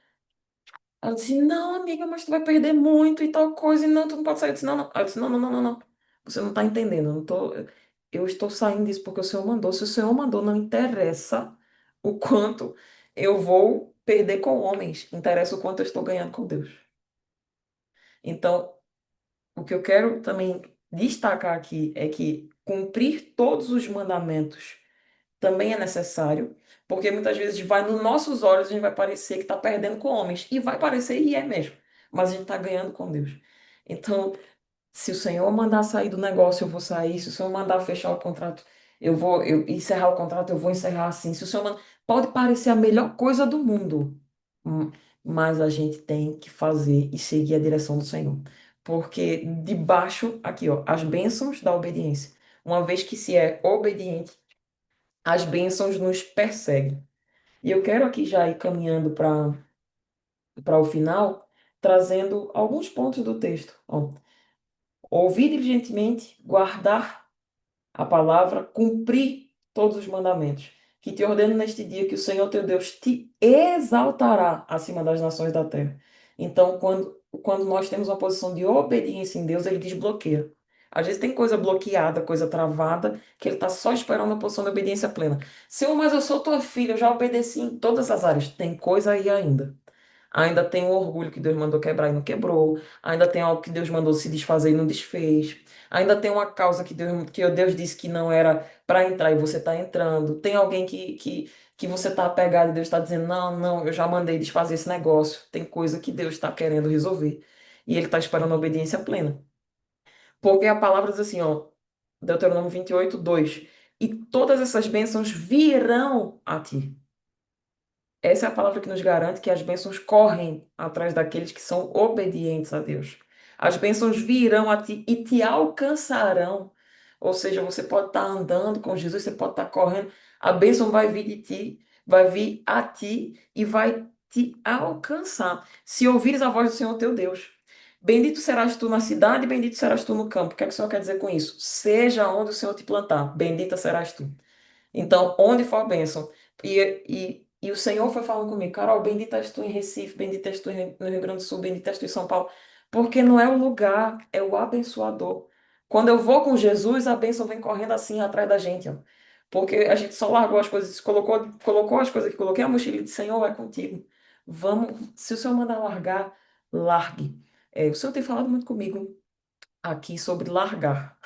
Ela disse, não, amiga, mas tu vai perder muito e tal coisa, e não, tu não pode sair. Eu disse, não, não. Ela disse, não, não, não, não, não. Você não tá entendendo, eu estou saindo disso porque o Senhor mandou. Se o Senhor mandou, não interessa o quanto eu vou perder com homens, interessa o quanto eu estou ganhando com Deus. Então, o que eu quero também destacar aqui é que cumprir todos os mandamentos também é necessário, porque muitas vezes vai nos nossos olhos, a gente vai parecer que está perdendo com homens, e vai parecer, e é mesmo, mas a gente está ganhando com Deus. Então, se o Senhor mandar sair do negócio, eu vou sair, se o Senhor mandar fechar o contrato, eu encerrar o contrato, eu vou encerrar assim. Se o Senhor mandar, pode parecer a melhor coisa do mundo, hum, mas a gente tem que fazer e seguir a direção do Senhor. Porque debaixo, aqui, ó, as bênçãos da obediência. Uma vez que se é obediente, as bênçãos nos perseguem. E eu quero aqui já ir caminhando para o final, trazendo alguns pontos do texto. Ó, ouvir diligentemente, guardar a palavra, cumprir todos os mandamentos. Que te ordeno neste dia que o Senhor teu Deus te exaltará acima das nações da terra. Então, quando nós temos uma posição de obediência em Deus, ele desbloqueia. Às vezes tem coisa bloqueada, coisa travada, que ele está só esperando a posição de obediência plena. Senhor, mas eu sou tua filha, eu já obedeci em todas as áreas. Tem coisa aí ainda. Ainda tem o orgulho que Deus mandou quebrar e não quebrou. Ainda tem algo que Deus mandou se desfazer e não desfez. Ainda tem uma causa que Deus disse que não era para entrar e você está entrando. Tem alguém que você está apegado e Deus está dizendo: não, não, eu já mandei desfazer esse negócio. Tem coisa que Deus está querendo resolver. E Ele está esperando a obediência plena. Porque a palavra diz assim, ó, Deuteronômio 28:2: E todas essas bênçãos virão a ti. Essa é a palavra que nos garante que as bênçãos correm atrás daqueles que são obedientes a Deus. As bênçãos virão a ti e te alcançarão. Ou seja, você pode estar andando com Jesus, você pode estar correndo, a bênção vai vir de ti, vai vir a ti e vai te alcançar. Se ouvires a voz do Senhor teu Deus. Bendito serás tu na cidade, bendito serás tu no campo. O que é que o Senhor quer dizer com isso? Seja onde o Senhor te plantar, bendita serás tu. Então, onde for a bênção. E o Senhor foi falando comigo, Carol, bendita és tu em Recife, bendita és tu no Rio Grande do Sul, bendita és tu em São Paulo. Porque não é o lugar, é o abençoador. Quando eu vou com Jesus, a bênção vem correndo assim atrás da gente, ó. Porque a gente só largou as coisas, colocou as coisas que coloquei a mochila e disse, Senhor, é contigo. Vamos, se o Senhor mandar largar, largue. O Senhor tem falado muito comigo aqui sobre largar.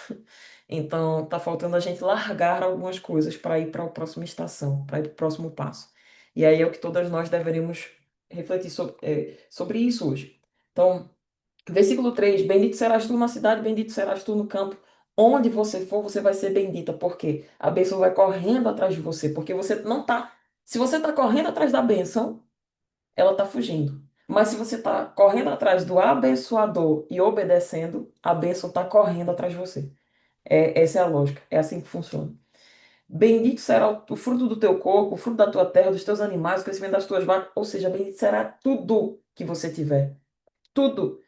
Então, tá faltando a gente largar algumas coisas para ir para a próxima estação, para ir para o próximo passo. E aí é o que todas nós deveríamos refletir sobre isso hoje. Então, versículo 3: Bendito serás tu na cidade, bendito serás tu no campo. Onde você for, você vai ser bendita, porque a bênção vai correndo atrás de você, porque você não tá. Se você está correndo atrás da bênção, ela está fugindo. Mas se você está correndo atrás do abençoador e obedecendo, a bênção está correndo atrás de você. Essa é a lógica, é assim que funciona. Bendito será o fruto do teu corpo, o fruto da tua terra, dos teus animais, o crescimento das tuas vacas, ou seja, bendito será tudo que você tiver. Tudo.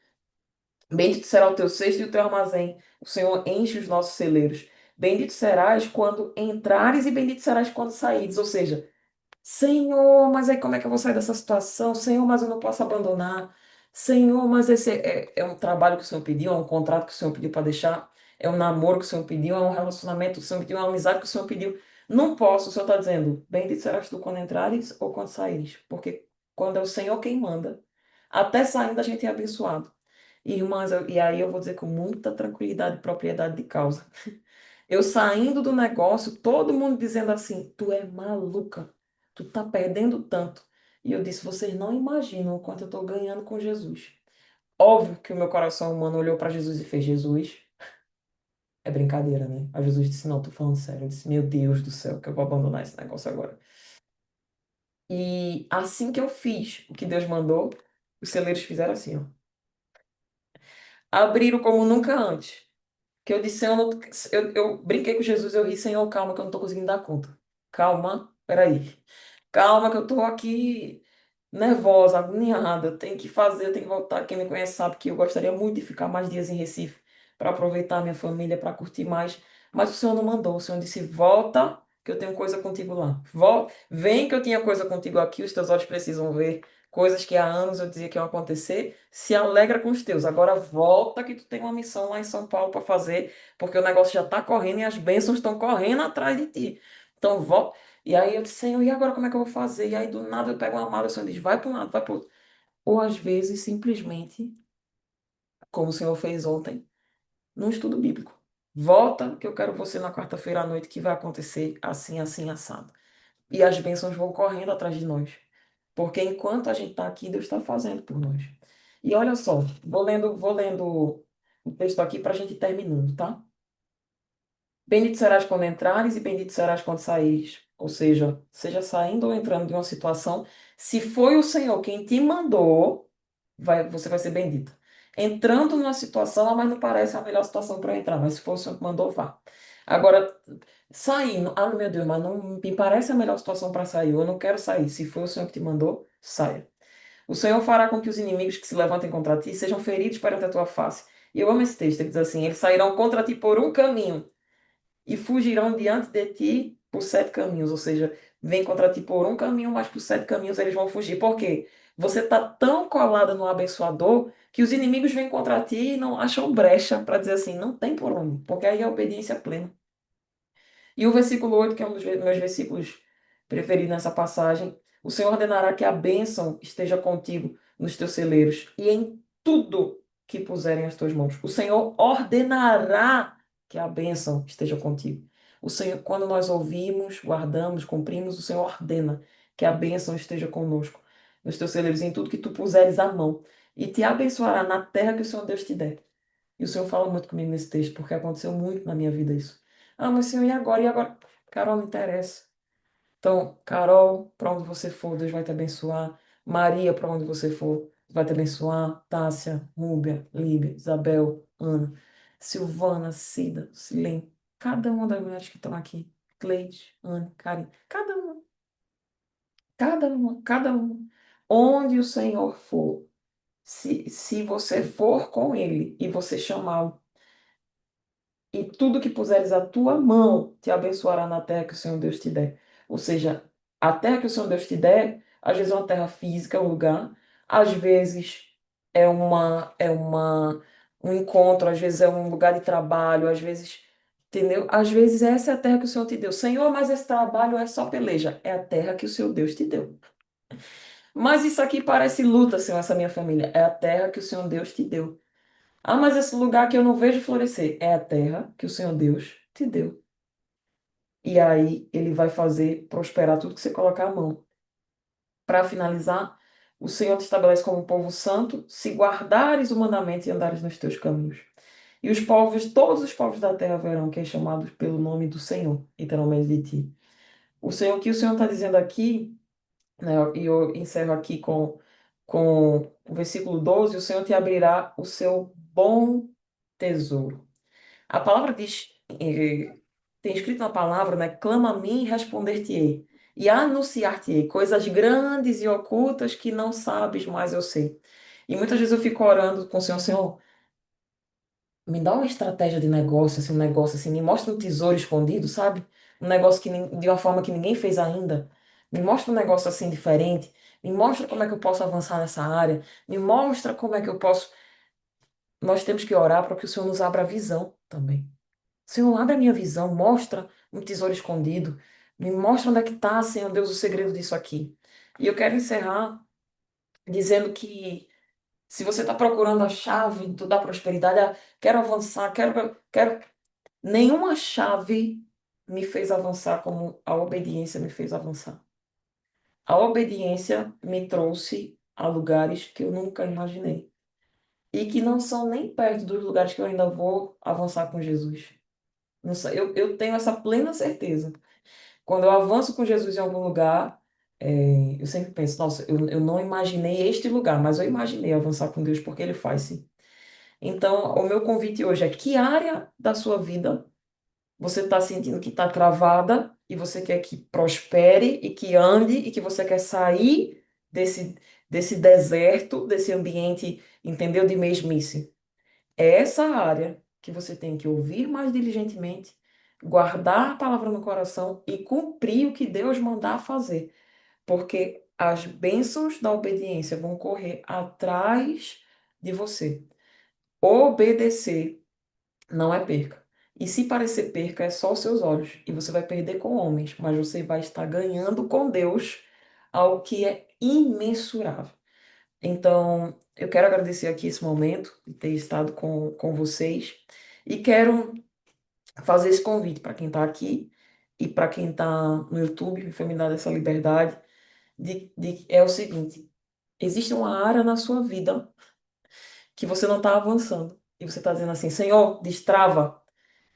Bendito será o teu cesto e o teu armazém. O Senhor enche os nossos celeiros. Bendito serás quando entrares e bendito serás quando saíres. Ou seja, Senhor, mas aí como é que eu vou sair dessa situação? Senhor, mas eu não posso abandonar. Senhor, mas esse é um trabalho que o Senhor pediu, é um contrato que o Senhor pediu para deixar, é um namoro que o Senhor pediu, é um relacionamento que o Senhor pediu, é uma amizade que o Senhor pediu. Não posso, o Senhor está dizendo, bendito serás tu quando entrares ou quando saíres, porque quando é o Senhor quem manda, até saindo a gente é abençoado. Irmãs, e aí eu vou dizer com muita tranquilidade e propriedade de causa. Eu saindo do negócio, todo mundo dizendo assim: tu é maluca, tu tá perdendo tanto. E eu disse: vocês não imaginam o quanto eu tô ganhando com Jesus. Óbvio que o meu coração humano olhou para Jesus e fez: Jesus, é brincadeira, né? Aí Jesus disse: não, tô falando sério. Eu disse: meu Deus do céu, que eu vou abandonar esse negócio agora. E assim que eu fiz o que Deus mandou, os celeiros fizeram assim, ó. Abriram como nunca antes. Que eu disse, eu brinquei com Jesus, eu ri, Senhor, calma, que eu não tô conseguindo dar conta. Calma, peraí. Calma, que eu tô aqui nervosa, agoniada. Eu tenho que fazer, eu tenho que voltar. Quem me conhece sabe que eu gostaria muito de ficar mais dias em Recife para aproveitar a minha família, para curtir mais. Mas o Senhor não mandou. O Senhor disse: volta, que eu tenho coisa contigo lá. Volta, vem que eu tinha coisa contigo aqui, os teus olhos precisam ver. Coisas que há anos eu dizia que iam acontecer. Se alegra com os teus. Agora volta que tu tem uma missão lá em São Paulo para fazer, porque o negócio já está correndo e as bênçãos estão correndo atrás de ti. Então volta. E aí eu disse, Senhor, e agora como é que eu vou fazer? E aí do nada eu pego uma mala e o Senhor diz, vai para um lado, vai para outro. Ou às vezes, simplesmente, como o Senhor fez ontem, num estudo bíblico. Volta, que eu quero você na quarta-feira à noite, que vai acontecer assim, assim, assado. E as bênçãos vão correndo atrás de nós. Porque enquanto a gente está aqui, Deus está fazendo por nós. E olha só, vou lendo o texto aqui para a gente ir terminando, tá? Bendito serás quando entrares e bendito serás quando saíres. Ou seja saindo ou entrando de uma situação, se foi o Senhor quem te mandou, você vai ser bendita. entrando numa situação, mas não parece a melhor situação para entrar, mas se for o Senhor que mandou, vá. Agora, saindo, meu Deus, mas não me parece a melhor situação para sair, eu não quero sair. Se foi o Senhor que te mandou, saia. O Senhor fará com que os inimigos que se levantem contra ti sejam feridos perante a tua face. E eu amo esse texto, que diz assim: eles sairão contra ti por um caminho e fugirão diante de ti por sete caminhos. Ou seja, vem contra ti por um caminho, mas por sete caminhos eles vão fugir. Por quê? Você está tão colada no abençoador que os inimigos vêm contra ti e não acham brecha para dizer assim: não tem por onde, porque aí é obediência plena. E o versículo 8 que é um dos meus versículos preferidos nessa passagem, o Senhor ordenará que a bênção esteja contigo nos teus celeiros e em tudo que puserem as tuas mãos. O Senhor ordenará que a bênção esteja contigo. O Senhor, quando nós ouvimos, guardamos, cumprimos, o Senhor ordena que a bênção esteja conosco nos teus celeiros, em tudo que tu puseres a mão, e te abençoará na terra que o Senhor Deus te der. E o Senhor fala muito comigo nesse texto, porque aconteceu muito na minha vida isso. Ah, mas Senhor, e agora? E agora? Carol, não interessa. Então, Carol, para onde você for, Deus vai te abençoar. Maria, para onde você for, vai te abençoar. Tássia, Rúbia, Líbia, Isabel, Ana, Silvana, Cida, Silene, cada uma das mulheres que estão aqui. Cleide, Ana, Karen, cada uma, cada uma, cada uma. Onde o Senhor for, se você for com Ele e você chamá-lo, e tudo que puseres a tua mão te abençoará na terra que o Senhor Deus te der. Ou seja, a terra que o Senhor Deus te der, às vezes é uma terra física, um lugar, às vezes é um encontro, às vezes é um lugar de trabalho, às vezes, entendeu? Às vezes essa é a terra que o Senhor te deu. Senhor, mas esse trabalho é só peleja. É a terra que o Senhor Deus te deu. Mas isso aqui parece luta, Senhor, essa minha família. É a terra que o Senhor Deus te deu. Ah, mas esse lugar que eu não vejo florescer é a terra que o Senhor Deus te deu. E aí ele vai fazer prosperar tudo que você colocar a mão. Para finalizar, o Senhor te estabelece como um povo santo, se guardares o mandamento e andares nos teus caminhos. E os povos, todos os povos da terra verão que é chamado pelo nome do Senhor, literalmente de ti. O Senhor, o que o Senhor está dizendo aqui, né, e eu encerro aqui com o versículo 12: o Senhor te abrirá o seu bom tesouro. A palavra diz, tem escrito na palavra, né? Clama a mim e responder-te-ei. E anunciar-te-ei coisas grandes e ocultas que não sabes, mas eu sei. E muitas vezes eu fico orando com o Senhor, Senhor, me dá uma estratégia de negócio, assim, um negócio assim, me mostra um tesouro escondido, sabe? Um negócio que de uma forma que ninguém fez ainda. Me mostra um negócio assim diferente. Me mostra como é que eu posso avançar nessa área. Me mostra como é que eu posso. Nós temos que orar para que o Senhor nos abra a visão também. Senhor, abre a minha visão, mostra um tesouro escondido, me mostra onde é que está, Senhor Deus, o segredo disso aqui. E eu quero encerrar dizendo que se você está procurando a chave da prosperidade, quero avançar, quero. Nenhuma chave me fez avançar como a obediência me fez avançar. A obediência me trouxe a lugares que eu nunca imaginei e que não são nem perto dos lugares que eu ainda vou avançar com Jesus. Não sei, eu tenho essa plena certeza. Quando eu avanço com Jesus em algum lugar, eu sempre penso, nossa, eu não imaginei este lugar, mas eu imaginei avançar com Deus porque Ele faz, sim. Então, o meu convite hoje é: que área da sua vida você está sentindo que está travada e você quer que prospere e que ande e que você quer sair desse deserto, desse ambiente, entendeu? De mesmice. É essa área que você tem que ouvir mais diligentemente, guardar a palavra no coração e cumprir o que Deus mandar fazer, porque as bênçãos da obediência vão correr atrás de você. Obedecer não é perca. E se parecer perca, é só os seus olhos. E você vai perder com homens, mas você vai estar ganhando com Deus algo que é imensurável. Então, eu quero agradecer aqui esse momento de ter estado com vocês e quero fazer esse convite para quem está aqui e para quem está no YouTube, me foi me dada essa liberdade, é o seguinte: existe uma área na sua vida que você não está avançando e você está dizendo assim, Senhor, destrava.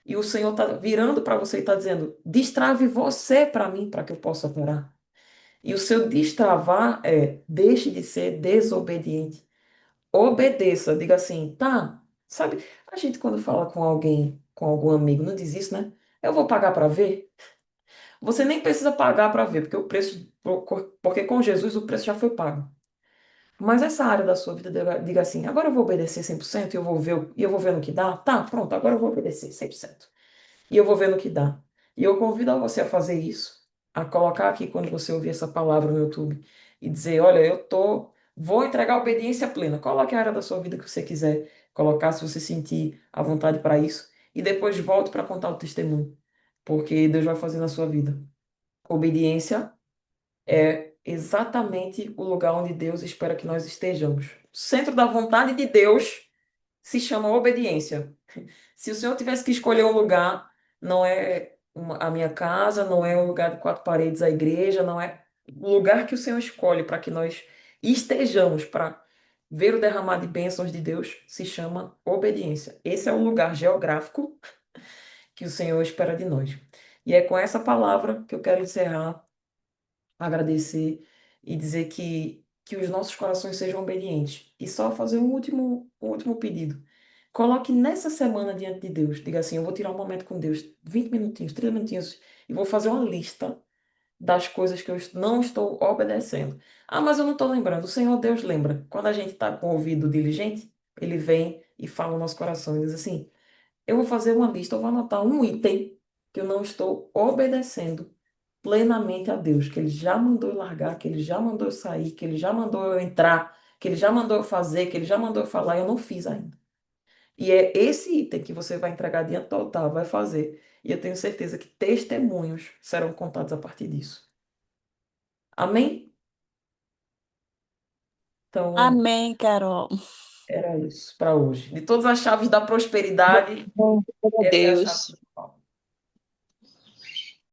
E o Senhor está virando para você e está dizendo, destrave você para mim, para que eu possa operar. E o seu destravar é, deixe de ser desobediente. Obedeça, diga assim, tá? Sabe, a gente quando fala com alguém, com algum amigo, não diz isso, né? Eu vou pagar para ver. Você nem precisa pagar para ver, porque o preço, porque com Jesus o preço já foi pago. Mas essa área da sua vida, diga assim, agora eu vou obedecer 100% e eu vou ver, e eu vou ver no que dá. Tá, pronto, agora eu vou obedecer 100%. E eu vou ver no que dá. E eu convido a você a fazer isso, a colocar aqui quando você ouvir essa palavra no YouTube e dizer, olha, vou entregar a obediência plena. Coloque a área da sua vida que você quiser colocar, se você sentir a vontade para isso, e depois volte para contar o testemunho, porque Deus vai fazer na sua vida. Obediência é exatamente o lugar onde Deus espera que nós estejamos. O centro da vontade de Deus se chama obediência. Se o Senhor tivesse que escolher um lugar, não é a minha casa, não é um lugar de quatro paredes, a igreja, não é o lugar que o Senhor escolhe para que nós estejamos, para ver o derramar de bênçãos de Deus, se chama obediência. Esse é o lugar geográfico que o Senhor espera de nós. E é com essa palavra que eu quero encerrar, agradecer e dizer que os nossos corações sejam obedientes. E só fazer um último pedido. Coloque nessa semana diante de Deus. Diga assim: eu vou tirar um momento com Deus, 20 minutinhos, 30 minutinhos, e vou fazer uma lista das coisas que eu não estou obedecendo. Ah, mas eu não estou lembrando. O Senhor Deus lembra. Quando a gente está com o ouvido diligente, Ele vem e fala no nosso coração e diz assim: eu vou fazer uma lista, eu vou anotar um item que eu não estou obedecendo plenamente a Deus, que Ele já mandou eu largar, que Ele já mandou eu sair, que Ele já mandou eu entrar, que Ele já mandou eu fazer, que Ele já mandou eu falar, e eu não fiz ainda. E é esse item que você vai entregar diante do altar, vai fazer. E eu tenho certeza que testemunhos serão contados a partir disso. Amém? Então, Amém, Carol. era isso para hoje. De todas as chaves da prosperidade, Bom, glória a essa é a chave Deus. principal.